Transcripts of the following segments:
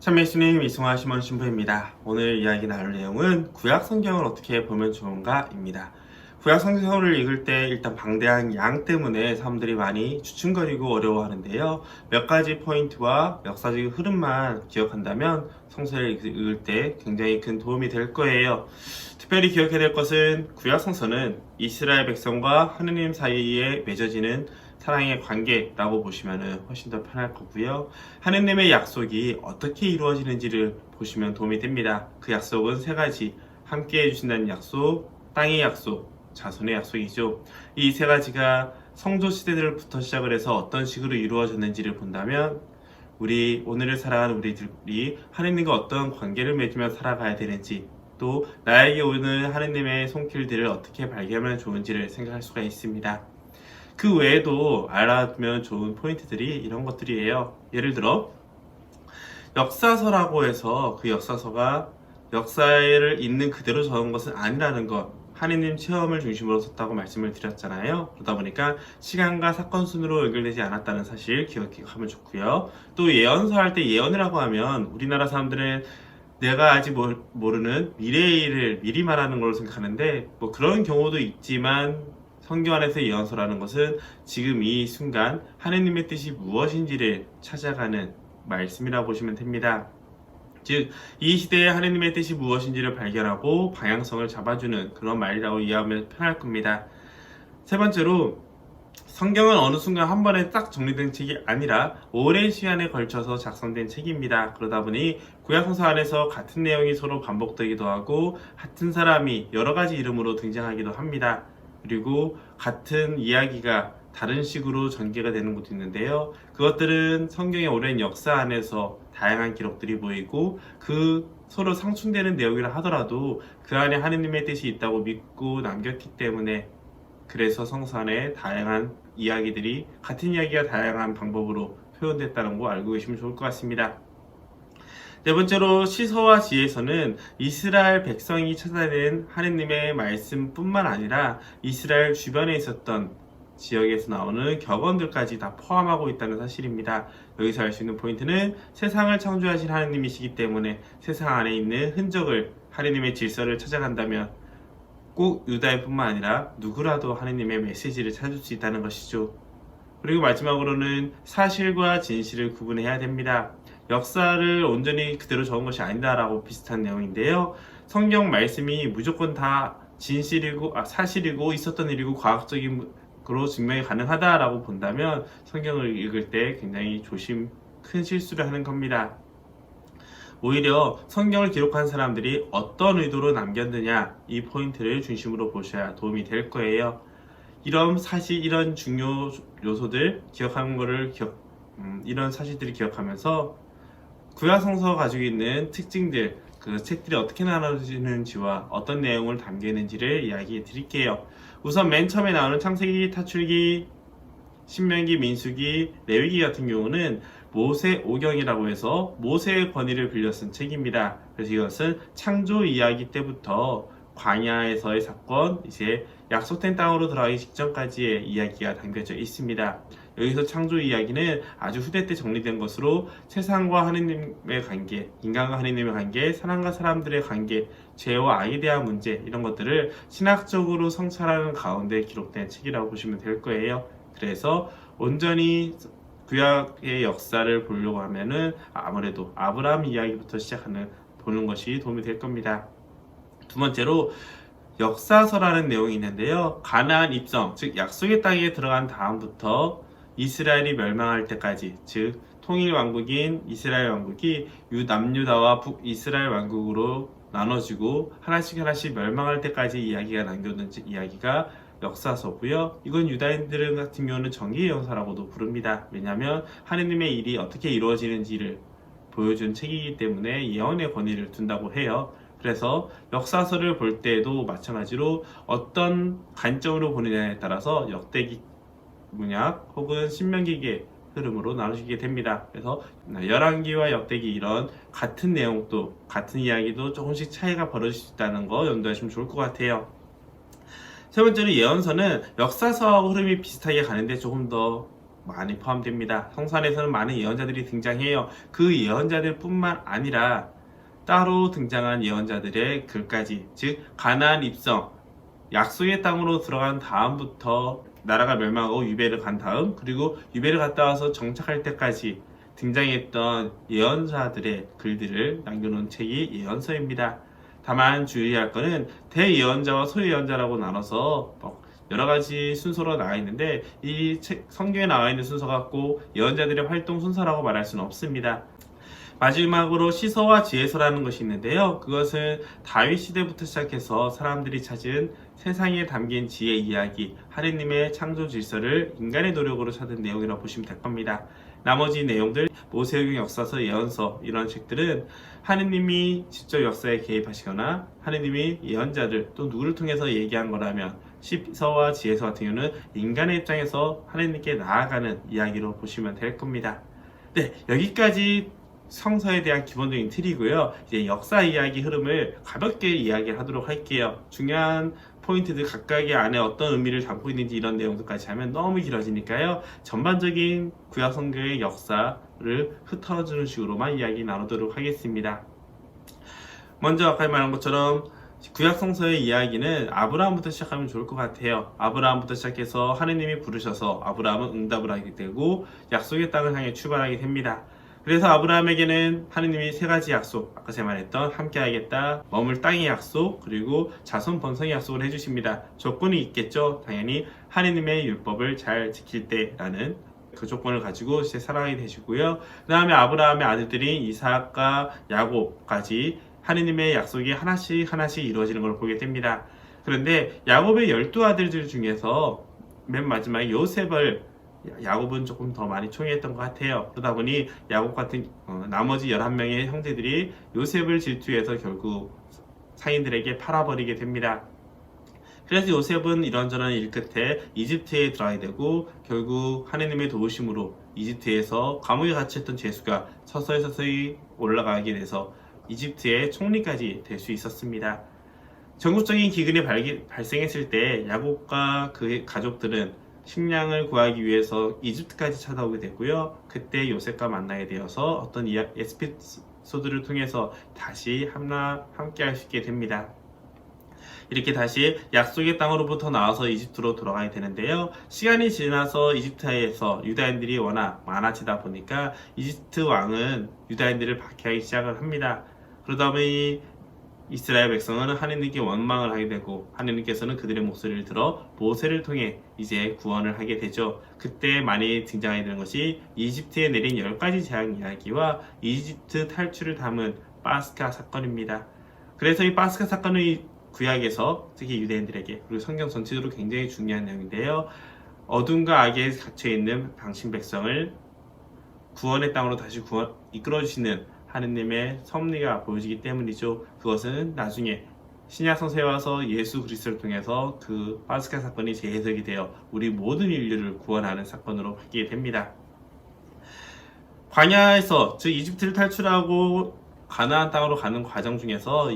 참예수님 이승화 시몬 신부입니다. 오늘 이야기 나눌 내용은 구약 성경을 어떻게 보면 좋은가입니다. 구약 성경을 읽을 때 일단 방대한 양 때문에 사람들이 많이 주춤거리고 어려워하는데요. 몇 가지 포인트와 역사적 흐름만 기억한다면 성서를 읽을 때 굉장히 큰 도움이 될 거예요. 특별히 기억해야 될 것은 구약 성서는 이스라엘 백성과 하느님 사이에 맺어지는 사랑의 관계라고 보시면 훨씬 더 편할 거고요. 하느님의 약속이 어떻게 이루어지는지를 보시면 도움이 됩니다. 그 약속은 세 가지. 함께 해주신다는 약속, 땅의 약속, 자손의 약속이죠. 이 세 가지가 성조 시대들부터 시작을 해서 어떤 식으로 이루어졌는지를 본다면 오늘을 살아가는 우리들이 하느님과 어떤 관계를 맺으며 살아가야 되는지, 또 나에게 오는 하느님의 손길들을 어떻게 발견하면 좋은지를 생각할 수가 있습니다. 그 외에도 알아두면 좋은 포인트들이 이런 것들이에요. 예를 들어 역사서라고 해서 그 역사서가 역사를 있는 그대로 적은 것은 아니라는 것, 하느님 체험을 중심으로 썼다고 말씀을 드렸잖아요. 그러다 보니까 시간과 사건 순으로 연결되지 않았다는 사실 기억하면 좋고요. 또 예언서 할 때 예언이라고 하면 우리나라 사람들은 내가 아직 모르는 미래의 일을 미리 말하는 걸로 생각하는데, 뭐 그런 경우도 있지만 성경 안에서 예언서라는 것은 지금 이 순간 하느님의 뜻이 무엇인지를 찾아가는 말씀이라고 보시면 됩니다. 즉, 이 시대에 하느님의 뜻이 무엇인지를 발견하고 방향성을 잡아주는 그런 말이라고 이해하면 편할 겁니다. 세 번째로, 성경은 어느 순간 한 번에 딱 정리된 책이 아니라 오랜 시간에 걸쳐서 작성된 책입니다. 그러다 보니 구약성서 안에서 같은 내용이 서로 반복되기도 하고 같은 사람이 여러 가지 이름으로 등장하기도 합니다. 그리고 같은 이야기가 다른 식으로 전개가 되는 것도 있는데요. 그것들은 성경의 오랜 역사 안에서 다양한 기록들이 보이고 그 서로 상충되는 내용이라 하더라도 그 안에 하느님의 뜻이 있다고 믿고 남겼기 때문에, 그래서 성서 안에 다양한 이야기들이 같은 이야기가 다양한 방법으로 표현됐다는 거 알고 계시면 좋을 것 같습니다. 네 번째로, 시서와 지혜서는 이스라엘 백성이 찾아낸 하느님의 말씀뿐만 아니라 이스라엘 주변에 있었던 지역에서 나오는 격언들까지 다 포함하고 있다는 사실입니다. 여기서 알 수 있는 포인트는 세상을 창조하신 하느님이시기 때문에 세상 안에 있는 흔적을, 하느님의 질서를 찾아간다면 꼭 유다인뿐만 아니라 누구라도 하느님의 메시지를 찾을 수 있다는 것이죠. 그리고 마지막으로는 사실과 진실을 구분해야 됩니다. 역사를 온전히 그대로 적은 것이 아니다라고 비슷한 내용인데요. 성경 말씀이 무조건 다 사실이고 있었던 일이고 과학적으로 증명이 가능하다라고 본다면 성경을 읽을 때 굉장히 큰 실수를 하는 겁니다. 오히려 성경을 기록한 사람들이 어떤 의도로 남겼느냐, 이 포인트를 중심으로 보셔야 도움이 될 거예요. 이런 중요 요소들 기억하는 거를 이런 사실들을 기억하면서 구약성서가 가지고 있는 특징들, 그 책들이 어떻게 나눠지는지와 어떤 내용을 담겨 있는지를 이야기해 드릴게요. 우선 맨 처음에 나오는 창세기, 타출기, 신명기, 민수기, 레위기 같은 경우는 모세오경이라고 해서 모세의 권위를 빌려 쓴 책입니다. 그래서 이것은 창조 이야기 때부터 광야에서의 사건, 이제 약속된 땅으로 들어가기 직전까지의 이야기가 담겨져 있습니다. 여기서 창조 이야기는 아주 후대 때 정리된 것으로 세상과 하느님의 관계, 인간과 하느님의 관계, 사람과 사람들의 관계, 죄와 악에 대한 문제, 이런 것들을 신학적으로 성찰하는 가운데 기록된 책이라고 보시면 될 거예요. 그래서 온전히 구약의 역사를 보려고 하면은 아무래도 아브라함 이야기부터 보는 것이 도움이 될 겁니다. 두 번째로, 역사서라는 내용이 있는데요. 가나안 입성, 즉 약속의 땅에 들어간 다음부터 이스라엘이 멸망할 때까지, 즉 통일왕국인 이스라엘 왕국이 남유다와 북이스라엘 왕국으로 나눠지고 하나씩 멸망할 때까지 이야기가 남겨둔 이야기가 역사서고요. 이건 유다인들 같은 경우는 정기예언서라고도 부릅니다. 왜냐하면 하느님의 일이 어떻게 이루어지는지를 보여준 책이기 때문에 예언의 권위를 둔다고 해요. 그래서 역사서를 볼 때에도 마찬가지로 어떤 관점으로 보느냐에 따라서 역대기 문학 혹은 신명기의 흐름으로 나누시게 됩니다. 그래서 열왕기와 역대기, 이런 같은 내용도 같은 이야기도 조금씩 차이가 벌어질 수 있다는 거 염두하시면 좋을 것 같아요. 세 번째로, 예언서는 역사서하고 흐름이 비슷하게 가는데 조금 더 많이 포함됩니다. 성산에서는 많은 예언자들이 등장해요. 그 예언자들 뿐만 아니라 따로 등장한 예언자들의 글까지, 즉 가나안 입성, 약속의 땅으로 들어간 다음부터 나라가 멸망하고 유배를 간 다음, 그리고 유배를 갔다 와서 정착할 때까지 등장했던 예언자들의 글들을 남겨놓은 책이 예언서입니다. 다만 주의할 것은 대예언자와 소예언자라고 나눠서 여러 가지 순서로 나와 있는데, 이 성경에 나와 있는 순서가 꼭 예언자들의 활동 순서라고 말할 수는 없습니다. 마지막으로 시서와 지혜서라는 것이 있는데요. 그것은 다윗 시대부터 시작해서 사람들이 찾은 세상에 담긴 지혜 이야기, 하느님의 창조 질서를 인간의 노력으로 찾은 내용이라고 보시면 될 겁니다. 나머지 내용들, 모세오경, 역사서, 예언서, 이런 책들은 하느님이 직접 역사에 개입하시거나 하느님이 예언자들 또 누구를 통해서 얘기한 거라면, 시서와 지혜서 같은 경우는 인간의 입장에서 하느님께 나아가는 이야기로 보시면 될 겁니다. 네, 여기까지 성서에 대한 기본적인 틀이고요. 이제 역사 이야기 흐름을 가볍게 이야기를 하도록 할게요. 중요한 포인트들 각각의 안에 어떤 의미를 담고 있는지 이런 내용들까지 하면 너무 길어지니까요. 전반적인 구약 성경의 역사를 흩어주는 식으로만 이야기 나누도록 하겠습니다. 먼저 아까 말한 것처럼 구약 성서의 이야기는 아브라함부터 시작하면 좋을 것 같아요. 아브라함부터 시작해서 하느님이 부르셔서 아브라함은 응답을 하게 되고 약속의 땅을 향해 출발하게 됩니다. 그래서 아브라함에게는 하느님이 세 가지 약속, 아까 제가 말했던 함께 하겠다, 머물 땅의 약속, 그리고 자손 번성의 약속을 해주십니다. 조건이 있겠죠. 당연히 하느님의 율법을 잘 지킬 때라는 그 조건을 가지고 이제 살아가게 되시고요. 그 다음에 아브라함의 아들들인 이삭과 야곱까지 하느님의 약속이 하나씩 이루어지는 걸 보게 됩니다. 그런데 야곱의 12아들들 중에서 맨 마지막에 요셉을 야곱은 조금 더 많이 총애했던 것 같아요. 그러다 보니 야곱 같은 나머지 11명의 형제들이 요셉을 질투해서 결국 상인들에게 팔아버리게 됩니다. 그래서 요셉은 이런저런 일 끝에 이집트에 들어가게 되고, 결국 하느님의 도우심으로 이집트에서 감옥에 갇혔던 죄수가 서서히 올라가게 돼서 이집트의 총리까지 될 수 있었습니다. 전국적인 기근이 발생했을 때 야곱과 그의 가족들은 식량을 구하기 위해서 이집트까지 찾아오게 됐고요. 그때 요셉과 만나게 되어서 어떤 에피소드를 통해서 다시 함께 할 수 있게 됩니다. 이렇게 다시 약속의 땅으로부터 나와서 이집트로 돌아가게 되는데요. 시간이 지나서 이집트에서 유다인들이 워낙 많아지다 보니까 이집트 왕은 유다인들을 박해하기 시작을 합니다. 그러다 보니 이스라엘 백성은 하느님께 원망을 하게 되고, 하느님께서는 그들의 목소리를 들어 모세를 통해 이제 구원을 하게 되죠. 그때 많이 등장하게 되는 것이 이집트에 내린 10가지 재앙 이야기와 이집트 탈출을 담은 파스카 사건입니다. 그래서 이 파스카 사건은 구약에서 특히 유대인들에게, 그리고 성경 전체적으로 굉장히 중요한 내용인데요. 어둠과 악에 갇혀있는 당신 백성을 구원의 땅으로 다시 이끌어주시는 하느님의 섭리가 보여지기 때문이죠. 그것은 나중에 신약 성서에 와서 예수 그리스도를 통해서 그 파스카 사건이 재해석이 되어 우리 모든 인류를 구원하는 사건으로 바뀌게 됩니다. 광야에서, 즉 이집트를 탈출하고 가나안 땅으로 가는 과정 중에서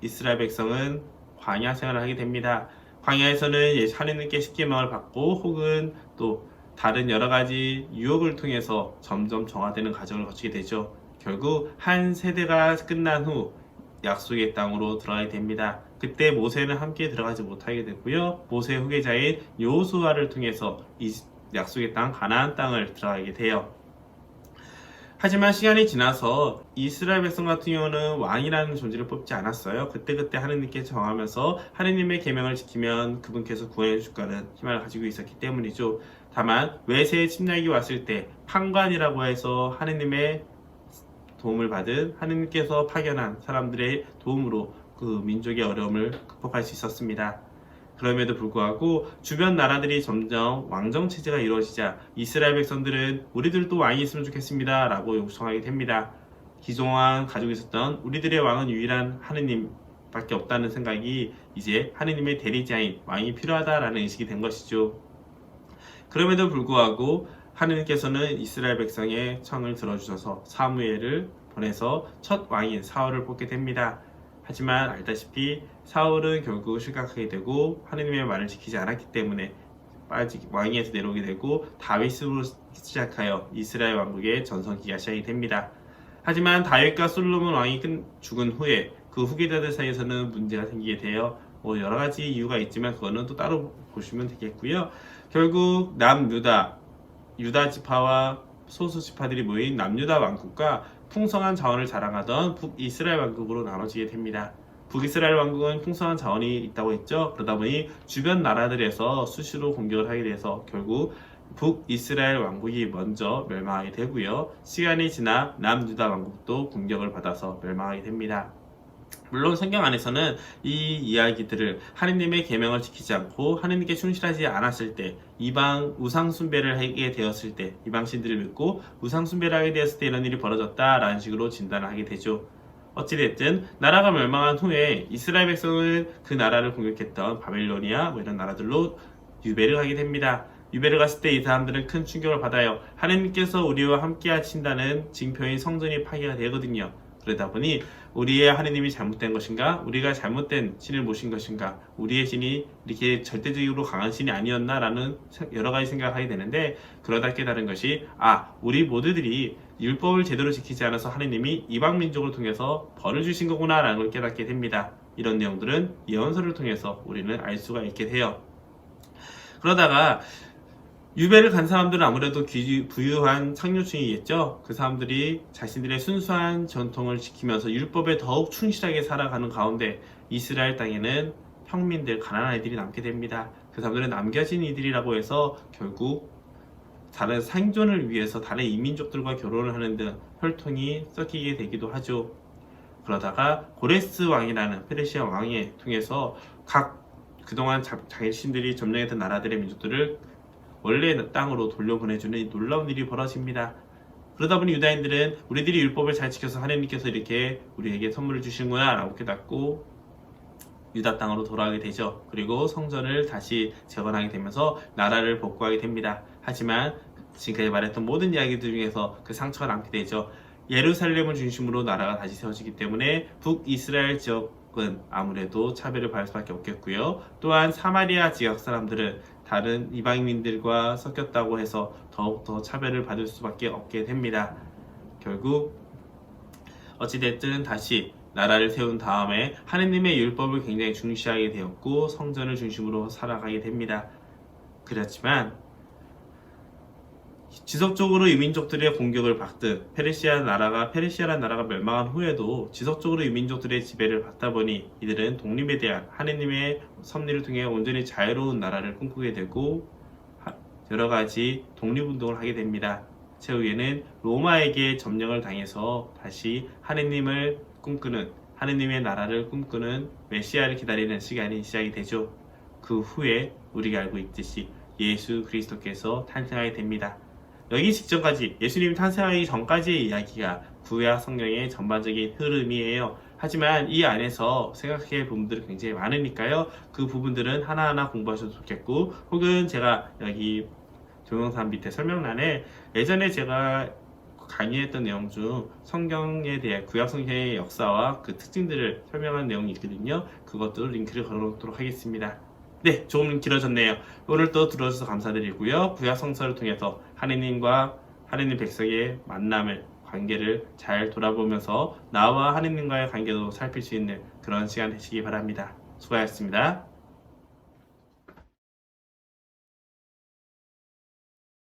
이스라엘 백성은 광야 생활을 하게 됩니다. 광야에서는 하느님께 십계명을 받고, 혹은 또 다른 여러 가지 유혹을 통해서 점점 정화되는 과정을 거치게 되죠. 결국 한 세대가 끝난 후 약속의 땅으로 들어가게 됩니다. 그때 모세는 함께 들어가지 못하게 되고요. 모세의 후계자인 여호수아를 통해서 이 약속의 땅 가나안 땅을 들어가게 돼요. 하지만 시간이 지나서 이스라엘 백성 같은 경우는 왕이라는 존재를 뽑지 않았어요. 그때그때 하느님께 정하면서 하느님의 계명을 지키면 그분께서 구원해 줄 거라는 희망을 가지고 있었기 때문이죠. 다만 외세의 침략이 왔을 때 판관이라고 해서 하느님의 도움을 받은, 하느님께서 파견한 사람들의 도움으로 그 민족의 어려움을 극복할 수 있었습니다. 그럼에도 불구하고 주변 나라들이 점점 왕정 체제가 이루어지자 이스라엘 백성들은 우리들도 왕이 있으면 좋겠습니다 라고 요청하게 됩니다. 기존 가지고 있었던 우리들의 왕은 유일한 하느님밖에 없다는 생각이 이제 하느님의 대리자인 왕이 필요하다라는 인식이 된 것이죠. 그럼에도 불구하고 하느님께서는 이스라엘 백성의 청을 들어주셔서 사무엘을 보내서 첫 왕인 사울을 뽑게 됩니다. 하지만 알다시피 사울은 결국 실각하게 되고 하느님의 말을 지키지 않았기 때문에 왕위에서 내려오게 되고 다윗으로 시작하여 이스라엘 왕국의 전성기가 시작이 됩니다. 하지만 다윗과 솔로몬 왕이 죽은 후에 그 후계자들 사이에서는 문제가 생기게 돼요. 여러 가지 이유가 있지만 그거는 또 따로 보시면 되겠고요. 결국 유다 지파와 소수 지파들이 모인 남유다 왕국과 풍성한 자원을 자랑하던 북이스라엘 왕국으로 나눠지게 됩니다. 북이스라엘 왕국은 풍성한 자원이 있다고 했죠. 그러다 보니 주변 나라들에서 수시로 공격을 하게 돼서 결국 북이스라엘 왕국이 먼저 멸망하게 되고요. 시간이 지나 남유다 왕국도 공격을 받아서 멸망하게 됩니다. 물론 성경 안에서는 이 이야기들을 하느님의 계명을 지키지 않고 하느님께 충실하지 않았을 때, 이방 우상 숭배를 하게 되었을 때, 이방 신들을 믿고 우상 숭배를 하게 되었을 때 이런 일이 벌어졌다라는 식으로 진단을 하게 되죠. 어찌됐든 나라가 멸망한 후에 이스라엘 백성은 그 나라를 공격했던 바벨로니아 이런 나라들로 유배를 하게 됩니다. 유배를 갔을 때 이 사람들은 큰 충격을 받아요. 하느님께서 우리와 함께 하신다는 징표인 성전이 파괴가 되거든요. 그러다 보니 우리의 하느님이 잘못된 것인가? 우리가 잘못된 신을 모신 것인가? 우리의 신이 이렇게 절대적으로 강한 신이 아니었나? 라는 여러 가지 생각을 하게 되는데, 그러다 깨달은 것이 우리 모두들이 율법을 제대로 지키지 않아서 하느님이 이방 민족을 통해서 벌을 주신 거구나 라는 걸 깨닫게 됩니다. 이런 내용들은 예언서를 통해서 우리는 알 수가 있게 돼요. 그러다가 유배를 간 사람들은 아무래도 부유한 상류층이겠죠. 그 사람들이 자신들의 순수한 전통을 지키면서 율법에 더욱 충실하게 살아가는 가운데 이스라엘 땅에는 평민들, 가난한 이들이 남게 됩니다. 그 사람들은 남겨진 이들이라고 해서 결국 다른 생존을 위해서 다른 이민족들과 결혼을 하는 등 혈통이 섞이게 되기도 하죠. 그러다가 고레스 왕이라는 페르시아 왕에 통해서 그동안 자신들이 점령했던 나라들의 민족들을 원래 땅으로 돌려보내주는 놀라운 일이 벌어집니다. 그러다 보니 유다인들은 우리들이 율법을 잘 지켜서 하나님께서 이렇게 우리에게 선물을 주시는구나 라고 깨닫고 유다 땅으로 돌아가게 되죠. 그리고 성전을 다시 재건하게 되면서 나라를 복구하게 됩니다. 하지만 지금까지 말했던 모든 이야기들 중에서 그 상처가 남게 되죠. 예루살렘을 중심으로 나라가 다시 세워지기 때문에 북이스라엘 지역은 아무래도 차별을 받을 수밖에 없겠고요. 또한 사마리아 지역 사람들은 다른 이방인들과 섞였다고 해서 더욱더 차별을 받을 수밖에 없게 됩니다. 결국 어찌됐든 다시 나라를 세운 다음에 하느님의 율법을 굉장히 중시하게 되었고 성전을 중심으로 살아가게 됩니다. 그렇지만 지속적으로 이민족들의 공격을 받듯 페르시아라는 나라가 멸망한 후에도 지속적으로 이민족들의 지배를 받다 보니 이들은 독립에 대한 하느님의 섭리를 통해 온전히 자유로운 나라를 꿈꾸게 되고 여러 가지 독립운동을 하게 됩니다. 최후에는 로마에게 점령을 당해서 다시 하느님을 꿈꾸는, 하느님의 나라를 꿈꾸는 메시아를 기다리는 시간이 시작이 되죠. 그 후에 우리가 알고 있듯이 예수 그리스도께서 탄생하게 됩니다. 여기 직전까지 예수님이 탄생하기 전까지의 이야기가 구약 성경의 전반적인 흐름이에요. 하지만 이 안에서 생각해야 할 부분들이 굉장히 많으니까요. 그 부분들은 하나하나 공부하셔도 좋겠고, 혹은 제가 여기 동영상 밑에 설명란에 예전에 제가 강의했던 내용 중 성경에 대해 구약 성경의 역사와 그 특징들을 설명한 내용이 있거든요. 그것도 링크를 걸어놓도록 하겠습니다. 네, 조금 길어졌네요. 오늘 또 들어주셔서 감사드리고요. 구약 성서를 통해서 하느님과 하느님 백성의 관계를 잘 돌아보면서 나와 하느님과의 관계도 살필 수 있는 그런 시간 되시기 바랍니다. 수고하셨습니다.